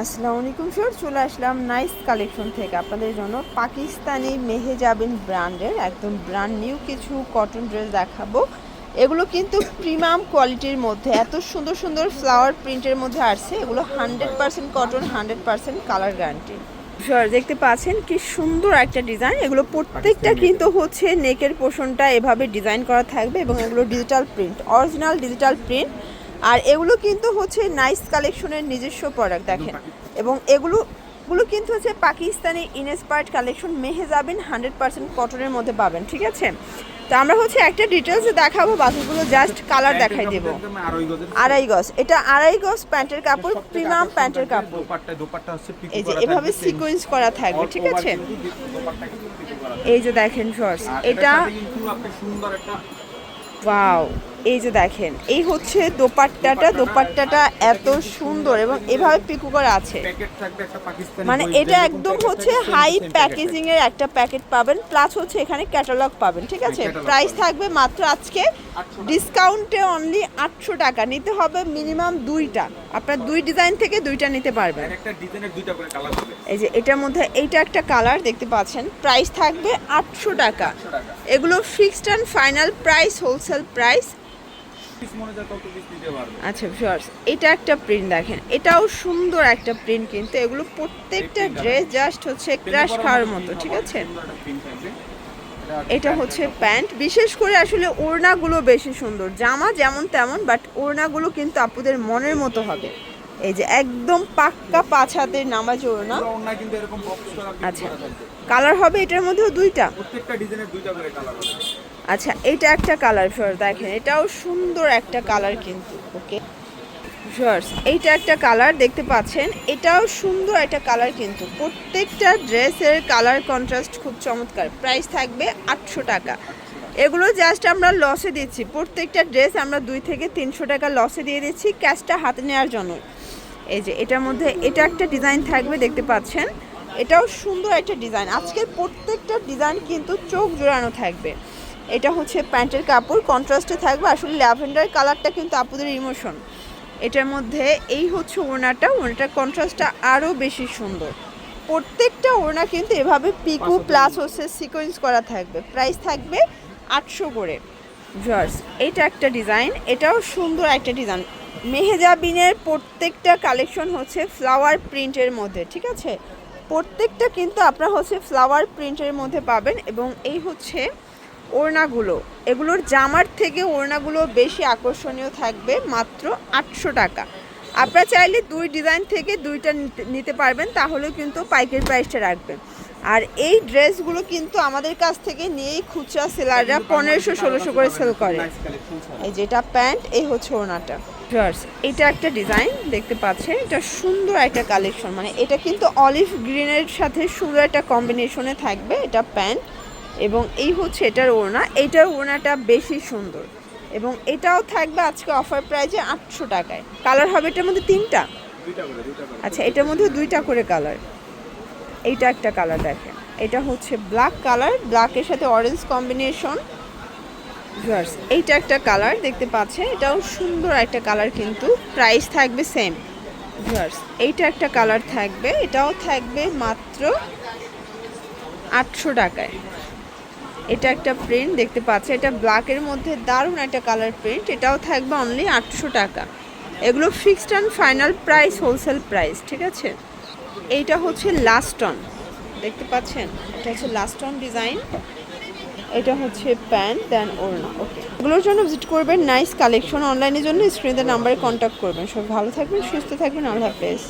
আসসালামু আলাইকুম স্যার, চলে আসলাম নাইস কালেকশন থেকে আপনাদের জন্য পাকিস্তানি মেহেজাবিন ব্র্যান্ডের একদম ব্র্যান্ড নিউ কিছু কটন ড্রেস দেখাবো। এগুলো কিন্তু প্রিমিয়াম কোয়ালিটির মধ্যে এত সুন্দর সুন্দর ফ্লাওয়ার প্রিন্টের মধ্যে আসছে। এগুলো 100% কটন, 100% কালার গ্যারান্টি। স্যার দেখতে পাচ্ছেন কি সুন্দর একটা ডিজাইন। এগুলো প্রত্যেকটা কিন্তু হচ্ছে নেকের পোর্শনটা এভাবে ডিজাইন করা থাকবে এবং এগুলো digital print, original digital print. আর এগুলো কিন্তু হচ্ছে নাইস কালেকশনের নিজস্ব প্রোডাক্ট দেখেন। এবং এগুলো কিন্তু হচ্ছে পাকিস্তানি ইনস্পায়ার্ড কালেকশন, মেহেজাবিন 100% কটনের মধ্যে পাবেন, ঠিক আছে। তো আমরা হচ্ছে একটা ডিটেলসে দেখাবো, বাকিগুলো জাস্ট কালার দেখাই দেবো। আড়াই গজ, এটা আড়াই গজ প্যান্টের কাপড়, প্রিমিয়াম প্যান্টের কাপড়। এই যে এভাবে সিকোয়েন্স করা থাকবে, ঠিক আছে। এই যে দেখেন শর্টস, এটা ওয়াও। এই যে দেখেন, এই হচ্ছে দোপাট্টাটা এত সুন্দর এবং এভাবে পিকু করা আছে। মানে এটা একদম হচ্ছে হাই প্যাকেজিং এর একটা প্যাকেট পাবেন, প্লাস হচ্ছে এখানে ক্যাটালগ পাবেন, ঠিক আছে। প্রাইস থাকবে মাত্র আজকে ডিসকাউন্টে অনলি 800 টাকা। নিতে হবে মিনিমাম দুইটা, আপনার দুই ডিজাইন থেকে দুইটা নিতে পারবেন। এই যে এটার মধ্যে এইটা একটা কালার দেখতে পাচ্ছেন, প্রাইস থাকবে 800 টাকা। এগুলো fixed and final price, wholesale price. আচ্ছা ভিউয়ার্স, এটা একটা প্রিন্ট দেখেন, এটাও সুন্দর একটা প্রিন্ট, কিন্তু এগুলো প্রত্যেকটা ড্রেস জাস্ট হচ্ছে ক্র্যাশ খাওয়ার মতো, ঠিক আছে। এটা হচ্ছে প্যান্ট, বিশেষ করে আসলে ওড়নাগুলো বেশি সুন্দর। জামা যেমন তেমন, বাট ওড়নাগুলো কিন্তু আপুদের মনের মতো হবে। এই যে একদম পাক্কা 5 হাতের নামাজ ওড়না। আচ্ছা, কালার হবে এটার মধ্যেও দুইটা, প্রত্যেকটা ডিজাইনের দুইটা করে কালার হবে। আচ্ছা, এটা একটা কালার ফিওর্স দেখেন, এটাও সুন্দর একটা কালার কিন্তু। ওকে ফিওর্স, এইটা একটা কালার দেখতে পাচ্ছেন, এটাও সুন্দর একটা কালার কিন্তু। প্রত্যেকটা ড্রেসের কালার কন্ট্রাস্ট খুব চমৎকার। প্রাইস থাকবে 800 টাকা। এগুলো জাস্ট আমরা লসে দিচ্ছি, প্রত্যেকটা ড্রেস আমরা 2 থেকে 300 টাকা লসে দিয়ে দিচ্ছি ক্যাশটা হাতে নেওয়ার জন্য। এই যে এটার মধ্যে এটা একটা ডিজাইন থাকবে দেখতে পাচ্ছেন, এটাও সুন্দর একটা ডিজাইন। আজকের প্রত্যেকটা ডিজাইন কিন্তু চোখ জোড়ানো থাকবে। এটা হচ্ছে প্যান্টের কাপড়, কন্ট্রাস্টে থাকবে। আসলে ল্যাভেন্ডার কালারটা কিন্তু আপুদের ইমোশন। এটার মধ্যে এই হচ্ছে ওড়নাটার কন্ট্রাস্টটা আরও বেশি সুন্দর। প্রত্যেকটা ওড়না কিন্তু এভাবে পিকো প্লাস হচ্ছে সিকোয়েন্স করা থাকবে। প্রাইস থাকবে 800 করে। জার্স, এটা একটা ডিজাইন, এটাও সুন্দর একটা ডিজাইন। মেহেজাবিনের প্রত্যেকটা কালেকশন হচ্ছে ফ্লাওয়ার প্রিন্টের মধ্যে, ঠিক আছে। প্রত্যেকটা কিন্তু আপনারা হচ্ছে ফ্লাওয়ার প্রিন্টের মধ্যে পাবেন। এবং এই হচ্ছে ওড়নাগুলো, এগুলোর জামার থেকে ওড়নাগুলো বেশি আকর্ষণীয় থাকবে, মাত্র 800 টাকা। আপনারা চাইলে দুই ডিজাইন থেকে দুইটা নিতে পারবেন, তাহলেও কিন্তু পাইকারি প্রাইসটা রাখবেন। আর এই ড্রেসগুলো কিন্তু আমাদের কাছ থেকে নিয়েই খুচরা সেলাররা 1500-1600 করে সেল করে। এই যেটা প্যান্ট, এই হচ্ছে ওড়নাটা। এটা একটা ডিজাইন দেখতে পাচ্ছেন, এটা সুন্দর একটা কালেকশন। মানে এটা কিন্তু অলিভ গ্রিনের সাথে সুন্দর একটা কম্বিনেশনে থাকবে। এটা প্যান্ট এবং এই হচ্ছে এটার ওড়না। এইটার ওড়নাটা বেশি সুন্দর এবং এটাও থাকবে আজকে অফার প্রাইজে 800 টাকায়। কালার হবে এটার মধ্যে তিনটা। আচ্ছা, এটার মধ্যে দুইটা করে কালার। এইটা একটা কালার দেখেন, এটা হচ্ছে ব্ল্যাক কালার, ব্ল্যাকের সাথে অরেঞ্জ কম্বিনেশন। ভিউয়ার্স, এইটা একটা কালার দেখতে পাচ্ছেন, এটাও সুন্দর একটা কালার কিন্তু। প্রাইস থাকবে সেম। ভিউয়ার্স, এইটা একটা কালার থাকবে, এটাও থাকবে মাত্র 800 টাকায়। এটা একটা প্রিন্ট দেখতে পাচ্ছেন, এটা ব্ল্যাকের মধ্যে দারুণ একটা কালার প্রিন্ট, এটাও থাকবে অনলি 800 টাকা। এগুলো fixed and final price, wholesale price, ঠিক আছে। এইটা হচ্ছে লাস্ট অন দেখতে পাচ্ছেন, এটা হচ্ছে লাস্ট অন ডিজাইন। এটা হচ্ছে প্যান্ট দেন ওড়না। ওকে, এগুলোর জন্য ভিজিট করবেন নাইস কালেকশন। অনলাইনের জন্য স্ক্রিনের নাম্বারে কন্ট্যাক্ট করবেন। সব ভালো থাকবেন, সুস্থ থাকবেন। আল্লাহ হাফেজ।